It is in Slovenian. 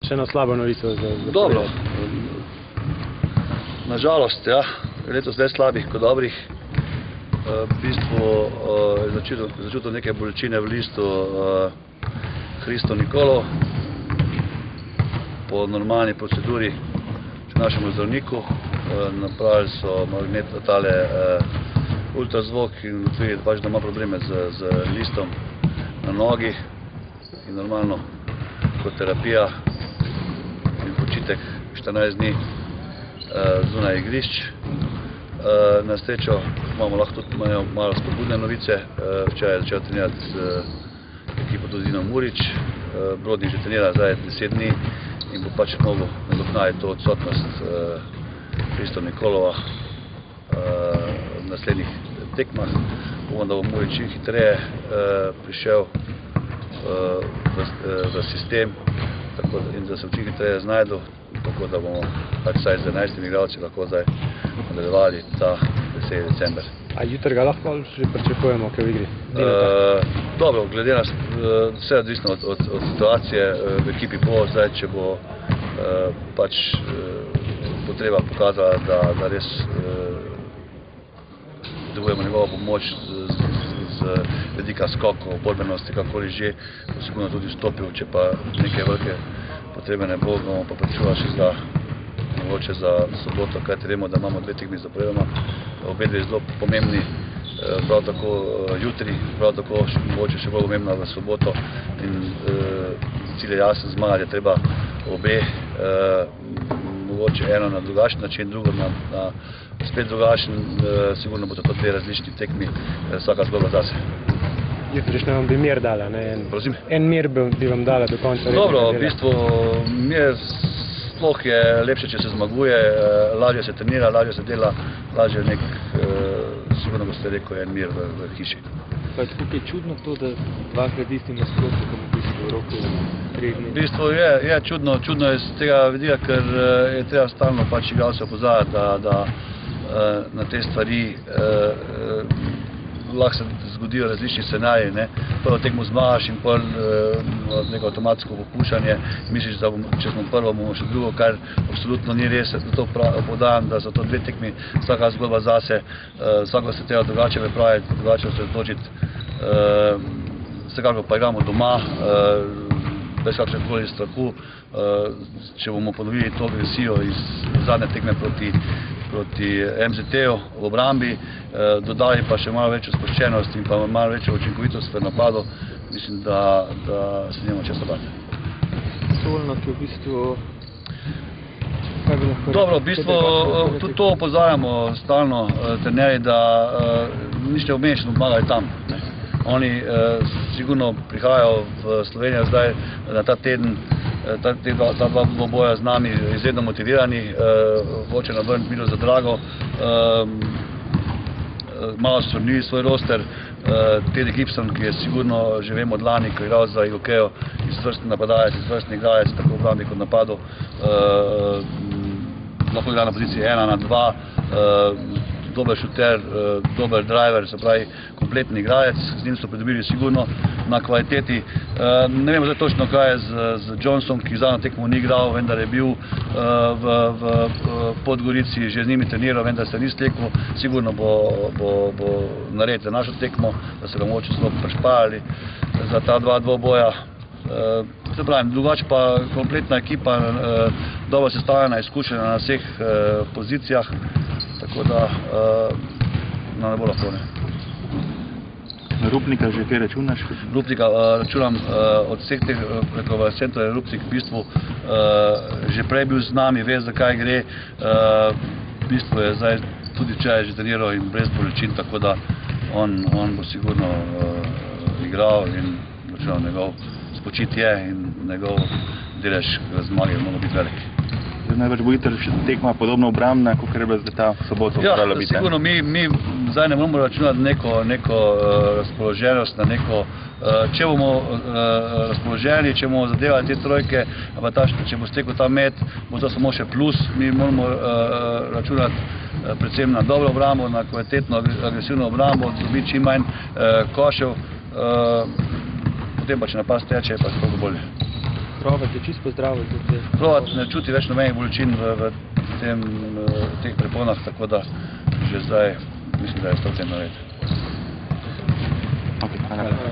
še eno slabo novico za Dobro. Nažalost, ja. Letos več slabih kot dobrih. V bistvu je začutil neke bolečine v listu Hristo Nikolov. Po normalni proceduri k našemu zdravniku napravili so ultrazvok in ugotovili, da ima probleme z listom na nogi in normalno kot terapija in počitek 14 dni zunaj igrišč. Na srečo imamo lahko tudi malo spodbudne novice. Včeraj je začel trenirati ekipo tudi Dino Murić. Brodnik že trenira zdaj 10 dni in bo pač mogel nadoknaditi to odsotnost Hristo Nikolova v naslednjih tekmah. Upam, da bo Murić čim hitreje prišel v sistem in da se čim hitreje znajdel, tako da bomo pač vsaj z 11 igralci lahko zdaj nadaljevali ta veseli december. A jutri ga lahko že pričakujemo, kaj v igri? Dobro, glede na vse odvisno od situacije v ekipi bo zdaj, če bo pač potreba pokazala, da res potrebujemo njegovo pomoč z vidika skokov, borbenosti, kakoli že, bo sigurno tudi vstopil, če pa neke velike potrebe ne bo, bomo pa pričuvali še za mogoče za soboto, kajti vemo, da imamo 2 tekmi zaporedoma, obe dve zelo pomembni, prav tako jutri, prav tako mogoče še bolj pomembna v soboto in cilj je jasen, zmagati je treba obe, mogoče eno na drugačen način, drugo na spet drugačen, sigurno bo to 2 različni tekmi, vsaka zgodba zase. Jutrišnja vam bi mir dala, ne? En mir bi vam dala do konca. Dobro, v bistvu mir sploh je lepše, če se zmaguje, lažje se trenira, lažje se dela, lažje nek, sigurno boste rekel, en mir v hiši. Pa je tukaj čudno to, da dvakrat istim nasprotnikom v bistvu v roku 3 dni? V bistvu je čudno je z tega vidika, ker je treba stalno pač igralce opozarjati, da na te stvari lahko se zgodijo različni scenariji. Prvo tekmo zmagaš in pol neko avtomatsko popuščanje. Misliš, da če smo prvo, bomo še drugo, kar absolutno ni res. Zato povdarjam, da so to 2 tekmi, vsaka zgodba zase, vsako se treba drugače pripraviti, drugače osredotočiti. Vsekakor pa igramo doma, brez kakšnekoli strahu. Če bomo ponovili to agresijo iz zadnje tekme proti MZT-ju v obrambi, dodali pa še malo večjo sproščenost in pa malo večjo učinkovitost v napadu, mislim, da se nimamo česa bati. Solno, ki v bistvu... Dobro, v bistvu tudi to opozarjamo stalno trenerji, da nič ne omeni, če smo pomagali tam. Oni sigurno prihajajo v Slovenijo zdaj na ta teden, ta 2 dvoboja z nami izredno motivirani, hoče navrniti Milo za drago, malo so spremenili svoj roster. Teddy Gibson, ki je sigurno že vemo od lani, ko je igral za Igokejo, izvrstni napadalec, izvrstni igralec, tako v obrambi kot napadu, lahko igra na poziciji 1 na 2, dober šuter, dober driver, se pravi kompletni igralec, z njim so pridobili sigurno na kvaliteti. Ne vemo zdaj točno, kaj je z Johnson, ki zadnjo tekmo ni igral, vendar je bil v Podgorici, že z njimi treniral, vendar se ni slekel, sigurno bo naredil za našo tekmo, da se ga mogoče zelo prešparali za ta 2 dvoboja. Se pravim, drugače pa kompletna ekipa, dobro sestavljena, izkušena na vseh pozicijah, tako da nam ne bo lahko. Na Rupnika že kaj računaš? Rupnika računam od vseh teh centrov, je Rupnik v bistvu že prej bil z nami, ve, zakaj gre. V bistvu je zdaj tudi včeraj že treniral in brez bolečin, tako da on bo sigurno igral in računam njegov spočitje in njegov delež v zmagi je mogel biti velik. Največ bo jutri tekma podobno obrambna, kot je bila zdaj ta soboto. Ja, sigurno mi zdaj ne moramo računati neko razpoloženost, na neko, če bomo razpoloženi, če bomo zadevali te trojke, če bo stekel ta met, bo to samo še plus. Mi moramo računati predvsem na dobro obrambo, na kvalitetno agresivno obrambo, dobiti čim manj košev, potem pa če napad steče, pa se toliko bolje. Probate čisto pozdraviti. Provat ne čuti več nobenih bolečin v teh preponah, tako da že zdaj mislim, da je 100% nared. Okay, hvala.